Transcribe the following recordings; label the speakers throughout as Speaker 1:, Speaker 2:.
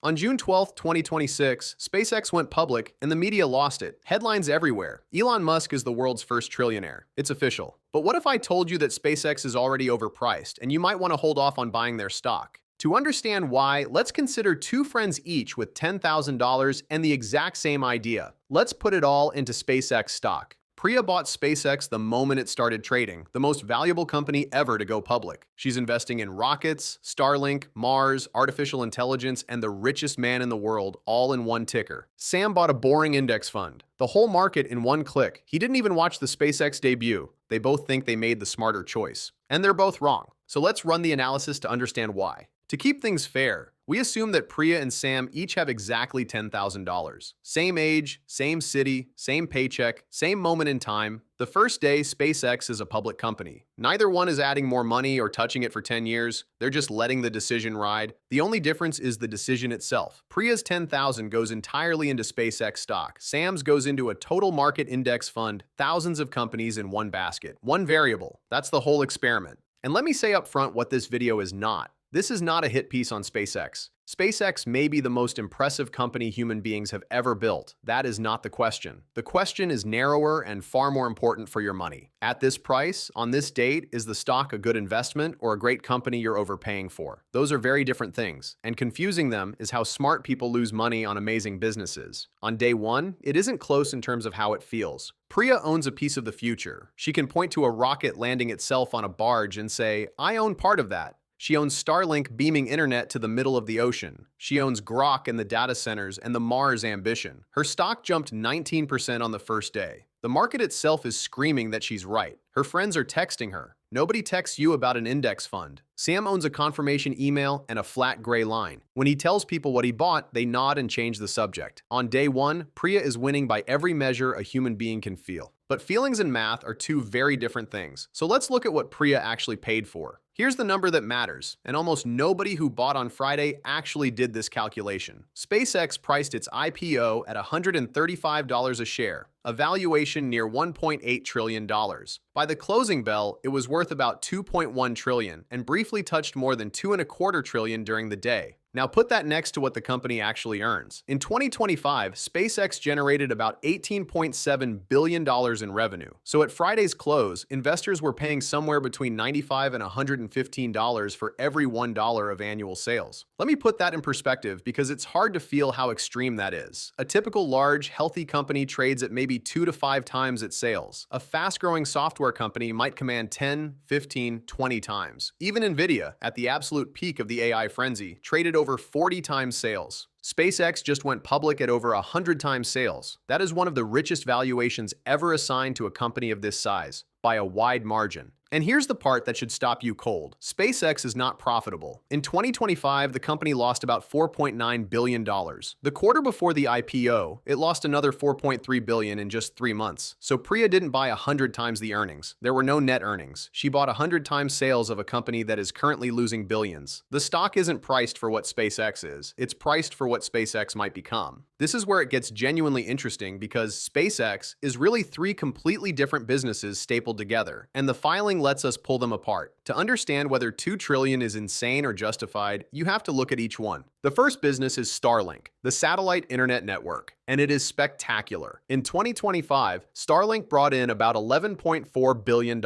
Speaker 1: On June 12, 2026, SpaceX went public and the media lost it. Headlines everywhere. Elon Musk is the world's first trillionaire. It's official. But what if I told you that SpaceX is already overpriced and you might want to hold off on buying their stock? To understand why, let's consider two friends each with $10,000 and the exact same idea. Let's put it all into SpaceX stock. Priya bought SpaceX the moment it started trading, the most valuable company ever to go public. She's investing in rockets, Starlink, Mars, artificial intelligence, and the richest man in the world, all in one ticker. Sam bought a boring index fund, the whole market in one click. He didn't even watch the SpaceX debut. They both think they made the smarter choice. And they're both wrong. So let's run the analysis to understand why. To keep things fair, we assume that Priya and Sam each have exactly $10,000. Same age, same city, same paycheck, same moment in time. The first day, SpaceX is a public company. Neither one is adding more money or touching it for 10 years. They're just letting the decision ride. The only difference is the decision itself. Priya's $10,000 goes entirely into SpaceX stock. Sam's goes into a total market index fund, thousands of companies in one basket. One variable. That's the whole experiment. And let me say up front what this video is not. This is not a hit piece on SpaceX. SpaceX may be the most impressive company human beings have ever built. That is not the question. The question is narrower and far more important for your money. At this price, on this date, is the stock a good investment or a great company you're overpaying for? Those are very different things, and confusing them is how smart people lose money on amazing businesses. On day one, it isn't close in terms of how it feels. Priya owns a piece of the future. She can point to a rocket landing itself on a barge and say, "I own part of that." She owns Starlink beaming internet to the middle of the ocean. She owns Grok and the data centers and the Mars ambition. Her stock jumped 19% on the first day. The market itself is screaming that she's right. Her friends are texting her. Nobody texts you about an index fund. Sam owns a confirmation email and a flat gray line. When he tells people what he bought, they nod and change the subject. On day one, Priya is winning by every measure a human being can feel. But feelings and math are two very different things. So let's look at what Priya actually paid for. Here's the number that matters, and almost nobody who bought on Friday actually did this calculation. SpaceX priced its IPO at $135 a share, a valuation near $1.8 trillion. By the closing bell, it was worth about $2.1 trillion and briefly touched more than $2.25 trillion during the day. Now put that next to what the company actually earns. In 2025, SpaceX generated about $18.7 billion in revenue. So at Friday's close, investors were paying somewhere between $95 and $115 for every $1 of annual sales. Let me put that in perspective because it's hard to feel how extreme that is. A typical large, healthy company trades at maybe 2 to 5 times its sales. A fast-growing software company might command 10, 15, 20 times. Even Nvidia, at the absolute peak of the AI frenzy, traded over 40 times sales. SpaceX just went public at over 100 times sales. That is one of the richest valuations ever assigned to a company of this size, by a wide margin. And here's the part that should stop you cold. SpaceX is not profitable. In 2025, the company lost about $4.9 billion. The quarter before the IPO, it lost another $4.3 billion in just 3 months. So Priya didn't buy 100 times the earnings. There were no net earnings. She bought 100 times sales of a company that is currently losing billions. The stock isn't priced for what SpaceX is. It's priced for what SpaceX might become. This is where it gets genuinely interesting because SpaceX is really 3 completely different businesses stapled together, and the filing lets us pull them apart. To understand whether $2 trillion is insane or justified, you have to look at each one. The first business is Starlink, the satellite internet network, and it is spectacular. In 2025, Starlink brought in about $11.4 billion,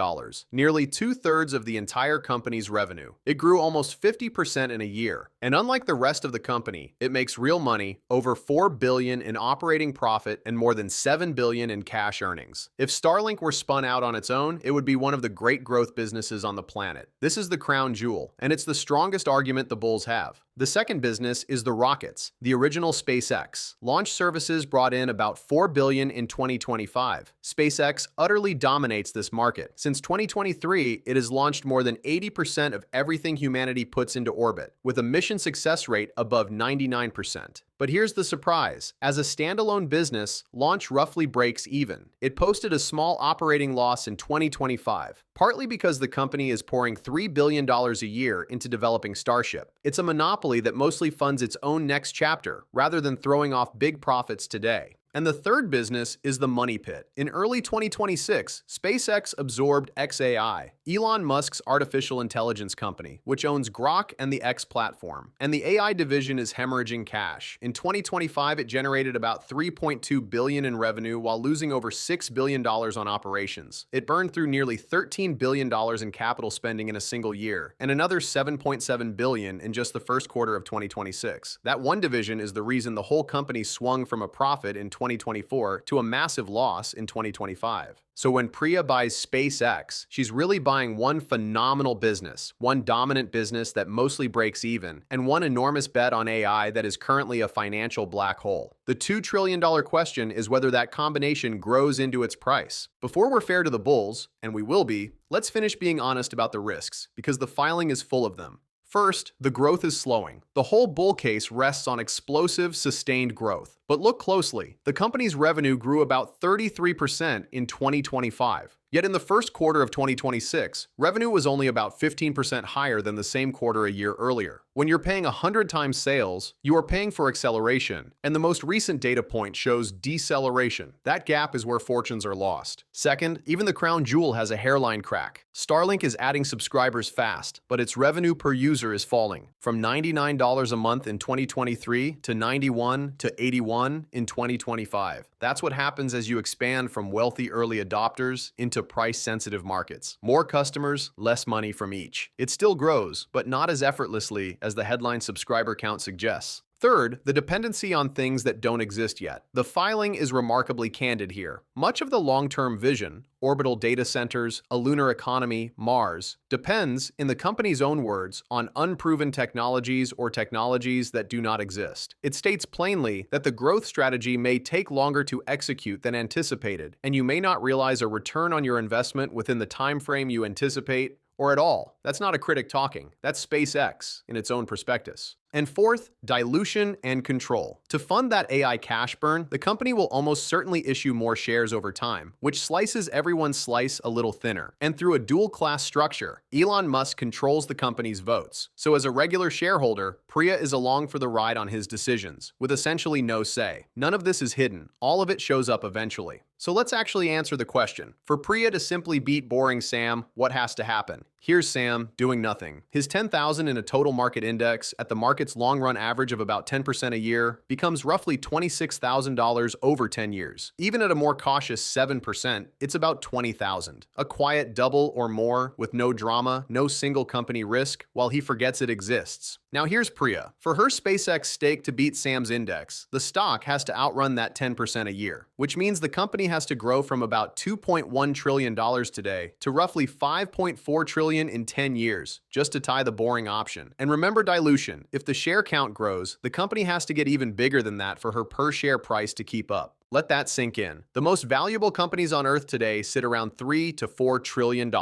Speaker 1: nearly 2/3 of the entire company's revenue. It grew almost 50% in a year, and unlike the rest of the company, it makes real money, over $4 billion in operating profit and more than $7 billion in cash earnings. If Starlink were spun out on its own, it would be one of the great growth businesses on the planet. This is the crown jewel, and it's the strongest argument the bulls have. The second business is the rockets, the original SpaceX. Launch services brought in about $4 billion in 2025. SpaceX utterly dominates this market. Since 2023, it has launched more than 80% of everything humanity puts into orbit, with a mission success rate above 99%. But here's the surprise. As a standalone business, Launch roughly breaks even. It posted a small operating loss in 2025, partly because the company is pouring $3 billion a year into developing Starship. It's a monopoly that mostly funds its own next chapter, rather than throwing off big profits today. And the third business is the money pit. In early 2026, SpaceX absorbed xAI, Elon Musk's artificial intelligence company, which owns Grok and the X platform. And the AI division is hemorrhaging cash. In 2025, it generated about $3.2 billion in revenue while losing over $6 billion on operations. It burned through nearly $13 billion in capital spending in a single year, and another $7.7 billion in just the first quarter of 2026. That one division is the reason the whole company swung from a profit in 2024 to a massive loss in 2025. So when Priya buys SpaceX, she's really buying one phenomenal business, one dominant business that mostly breaks even, and one enormous bet on AI that is currently a financial black hole. The $2 trillion question is whether that combination grows into its price. Before we're fair to the bulls, and we will be, let's finish being honest about the risks, because the filing is full of them. First, the growth is slowing. The whole bull case rests on explosive, sustained growth. But look closely. The company's revenue grew about 33% in 2025. Yet in the first quarter of 2026, revenue was only about 15% higher than the same quarter a year earlier. When you're paying 100 times sales, you are paying for acceleration, and the most recent data point shows deceleration. That gap is where fortunes are lost. Second, even the crown jewel has a hairline crack. Starlink is adding subscribers fast, but its revenue per user is falling, from $99 a month in 2023 to $91 to $81 in 2025. That's what happens as you expand from wealthy early adopters into price-sensitive markets. More customers, less money from each. It still grows, but not as effortlessly as the headline subscriber count suggests. Third, the dependency on things that don't exist yet. The filing is remarkably candid here. Much of the long-term vision, orbital data centers, a lunar economy, Mars, depends, in the company's own words, on unproven technologies or technologies that do not exist. It states plainly that the growth strategy may take longer to execute than anticipated, and you may not realize a return on your investment within the time frame you anticipate, or at all. That's not a critic talking. That's SpaceX in its own prospectus. And fourth, dilution and control. To fund that AI cash burn, the company will almost certainly issue more shares over time, which slices everyone's slice a little thinner. And through a dual-class structure, Elon Musk controls the company's votes. So as a regular shareholder, Priya is along for the ride on his decisions, with essentially no say. None of this is hidden. All of it shows up eventually. So let's actually answer the question. For Priya to simply beat boring Sam, what has to happen? Here's Sam doing nothing. His 10,000 in a total market index at the market's long-run average of about 10% a year becomes roughly $26,000 over 10 years. Even at a more cautious 7%, it's about $20,000. A quiet double or more with no drama, no single company risk, while he forgets it exists. Now here's Priya. For her SpaceX stake to beat Sam's index, the stock has to outrun that 10% a year, which means the company has to grow from about $2.1 trillion today to roughly $5.4 trillion in 10 years, just to tie the boring option. And remember dilution. If the share count grows, the company has to get even bigger than that for her per share price to keep up. Let that sink in. The most valuable companies on Earth today sit around $3 to $4 trillion.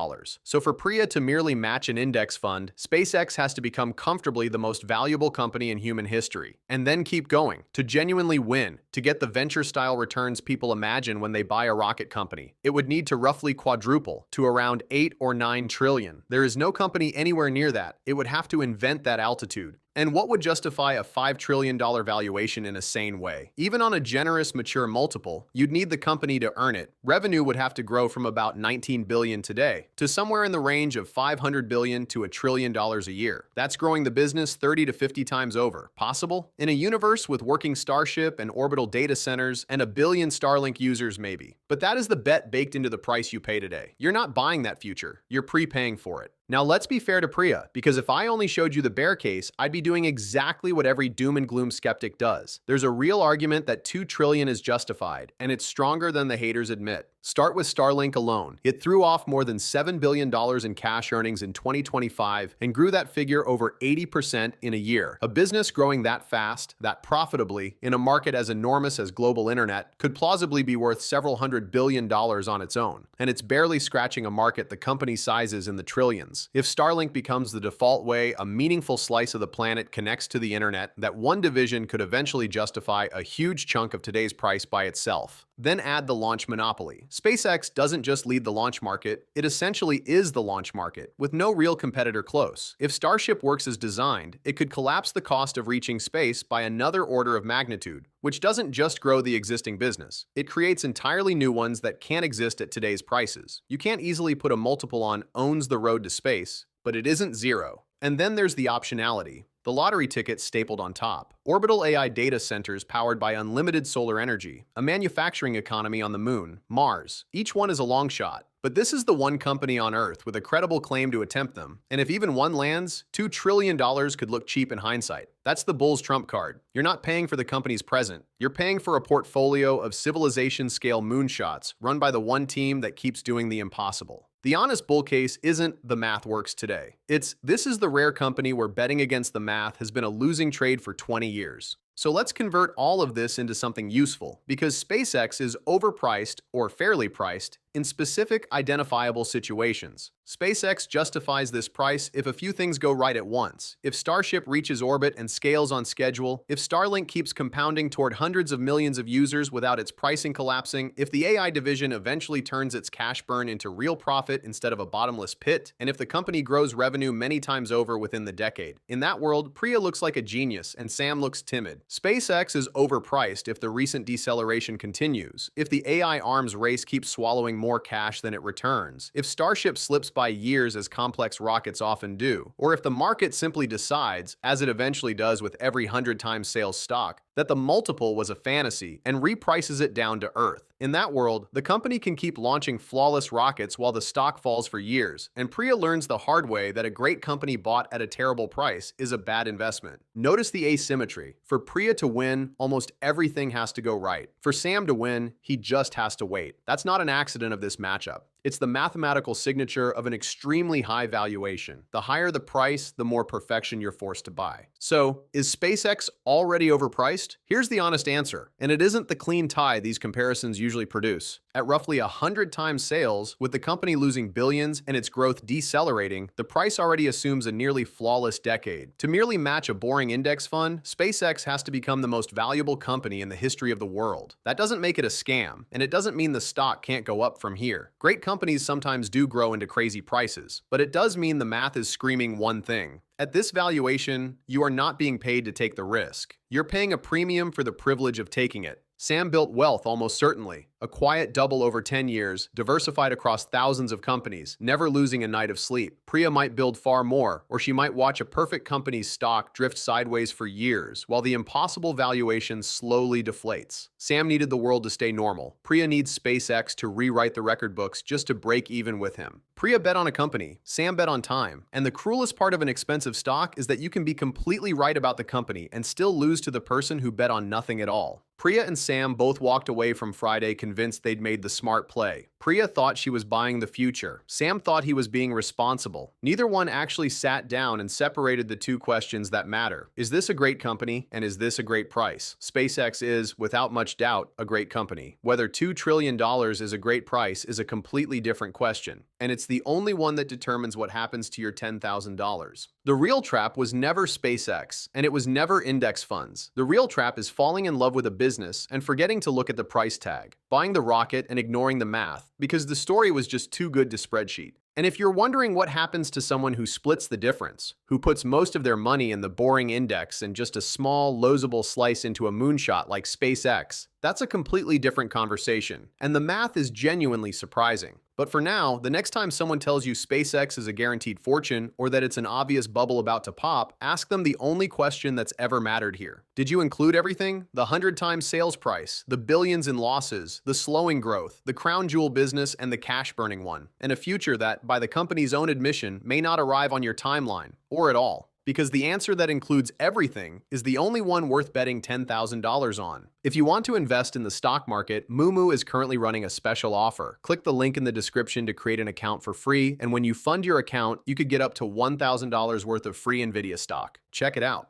Speaker 1: So for Priya to merely match an index fund, SpaceX has to become comfortably the most valuable company in human history, and then keep going, to genuinely win, to get the venture-style returns people imagine when they buy a rocket company. It would need to roughly quadruple, to around 8 or 9 trillion. There is no company anywhere near that. It would have to invent that altitude. And what would justify a $5 trillion valuation in a sane way? Even on a generous, mature multiple, you'd need the company to earn it. Revenue would have to grow from about $19 billion today to somewhere in the range of $500 billion to $1 trillion a year. That's growing the business 30 to 50 times over. Possible? In a universe with working Starship and orbital data centers and a billion Starlink users, maybe. But that is the bet baked into the price you pay today. You're not buying that future. You're prepaying for it. Now let's be fair to Priya, because if I only showed you the bear case, I'd be doing exactly what every doom and gloom skeptic does. There's a real argument that $2 trillion is justified, and it's stronger than the haters admit. Start with Starlink alone. It threw off more than $7 billion in cash earnings in 2025 and grew that figure over 80% in a year. A business growing that fast, that profitably, in a market as enormous as global internet, could plausibly be worth several $100 billion on its own. And it's barely scratching a market the company sizes in the trillions. If Starlink becomes the default way a meaningful slice of the planet connects to the internet, that one division could eventually justify a huge chunk of today's price by itself. Then add the launch monopoly. SpaceX doesn't just lead the launch market, it essentially is the launch market, with no real competitor close. If Starship works as designed, it could collapse the cost of reaching space by another order of magnitude, which doesn't just grow the existing business. It creates entirely new ones that can't exist at today's prices. You can't easily put a multiple on owns the road to space, but it isn't zero. And then there's the optionality. The lottery ticket stapled on top. Orbital AI data centers powered by unlimited solar energy. A manufacturing economy on the moon, Mars. Each one is a long shot. But this is the one company on Earth with a credible claim to attempt them. And if even one lands, $2 trillion could look cheap in hindsight. That's the bull's trump card. You're not paying for the company's present. You're paying for a portfolio of civilization-scale moonshots run by the one team that keeps doing the impossible. The honest bull case isn't the math works today. This is the rare company where betting against the math has been a losing trade for 20 years. So let's convert all of this into something useful, because SpaceX is overpriced or fairly priced in specific identifiable situations. SpaceX justifies this price if a few things go right at once, if Starship reaches orbit and scales on schedule, if Starlink keeps compounding toward hundreds of millions of users without its pricing collapsing, if the AI division eventually turns its cash burn into real profit instead of a bottomless pit, and if the company grows revenue many times over within the decade. In that world, Priya looks like a genius and Sam looks timid. SpaceX is overpriced if the recent deceleration continues, if the AI arms race keeps swallowing more cash than it returns, if Starship slips by years as complex rockets often do, or if the market simply decides, as it eventually does with every 100-time sales stock, that the multiple was a fantasy and reprices it down to earth. In that world, the company can keep launching flawless rockets while the stock falls for years, and Priya learns the hard way that a great company bought at a terrible price is a bad investment. Notice the asymmetry. For Priya to win, almost everything has to go right. For Sam to win, he just has to wait. That's not an accident of this matchup. It's the mathematical signature of an extremely high valuation. The higher the price, the more perfection you're forced to buy. So, is SpaceX already overpriced? Here's the honest answer, and it isn't the clean tie these comparisons usually produce. At roughly 100 times sales, with the company losing billions and its growth decelerating, the price already assumes a nearly flawless decade. To merely match a boring index fund, SpaceX has to become the most valuable company in the history of the world. That doesn't make it a scam, and it doesn't mean the stock can't go up from here. Great companies sometimes do grow into crazy prices, but it does mean the math is screaming one thing. At this valuation, you are not being paid to take the risk. You're paying a premium for the privilege of taking it. Sam built wealth almost certainly. A quiet double over 10 years, diversified across thousands of companies, never losing a night of sleep. Priya might build far more, or she might watch a perfect company's stock drift sideways for years, while the impossible valuation slowly deflates. Sam needed the world to stay normal. Priya needs SpaceX to rewrite the record books just to break even with him. Priya bet on a company, Sam bet on time. And the cruelest part of an expensive stock is that you can be completely right about the company and still lose to the person who bet on nothing at all. Priya and Sam both walked away from Friday convinced they'd made the smart play. Priya thought she was buying the future. Sam thought he was being responsible. Neither one actually sat down and separated the two questions that matter. Is this a great company, and is this a great price? SpaceX is, without much doubt, a great company. Whether $2 trillion is a great price is a completely different question, and it's the only one that determines what happens to your $10,000. The real trap was never SpaceX, and it was never index funds. The real trap is falling in love with a business and forgetting to look at the price tag, buying the rocket and ignoring the math, because the story was just too good to spreadsheet. And if you're wondering what happens to someone who splits the difference, who puts most of their money in the boring index and just a small, losable slice into a moonshot like SpaceX, that's a completely different conversation. And the math is genuinely surprising. But for now, the next time someone tells you SpaceX is a guaranteed fortune or that it's an obvious bubble about to pop, ask them the only question that's ever mattered here. Did you include everything? The 100-time sales price, the billions in losses, the slowing growth, the crown jewel business, and the cash-burning one, and a future that, by the company's own admission, may not arrive on your timeline, or at all. Because the answer that includes everything is the only one worth betting $10,000 on. If you want to invest in the stock market, Moomoo is currently running a special offer. Click the link in the description to create an account for free, and when you fund your account, you could get up to $1,000 worth of free NVIDIA stock. Check it out.